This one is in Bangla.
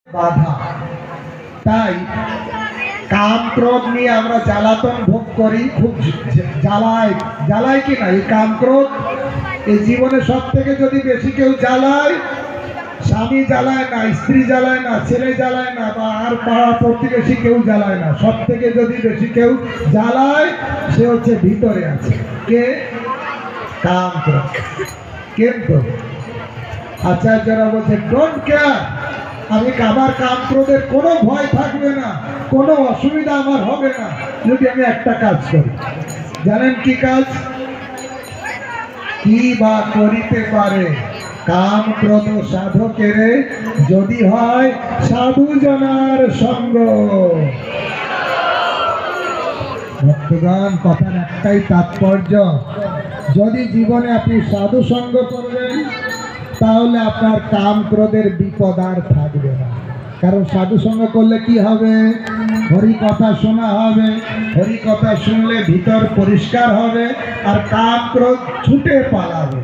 বাধা। তাই কাম ক্রোধ নিয়ে আমরা জ্বালাতন ভোগ করি, খুব জ্বালায় কি না এই কাম ক্রোধ। এই জীবনে সব থেকে যদি বেশি কেউ জ্বালায়, স্বামী জ্বালায় না, স্ত্রী জ্বালায় না, ছেলে জ্বালায় না, বা আর পাড়া প্রতিবেশী কেউ জ্বালায় না, সব থেকে যদি বেশি কেউ জ্বালায় সে হচ্ছে ভিতরে আছে কে? কাম ক্রোধ। কিন্তু আচার্যরা বলছে ডোন্ট কেয়ার, আমি আমার কাম ক্রোধের কোনো ভয় থাকবে না, কোনো অসুবিধা আমার হবে না যদি আমি একটা কাজ করি। জানেন কি কাজ? কি বা করিতে পারে কাম ক্রোধ সাধকের যদি হয় সাধু জনার সঙ্গ। ভক্তগণ, কথার একটাই তাৎপর্য, যদি জীবনে আপনি সাধু সঙ্গ করবেন তাহলে আপনার কাম ক্রোধের বিপদ আর থাকবে না। কারণ সাধু সঙ্গ করলে কি হবে? হরি কথা শোনা হবে, হরি কথা শুনলে ভিতর পরিষ্কার হবে আর কাম ক্রোধ ছুটে পালাবে।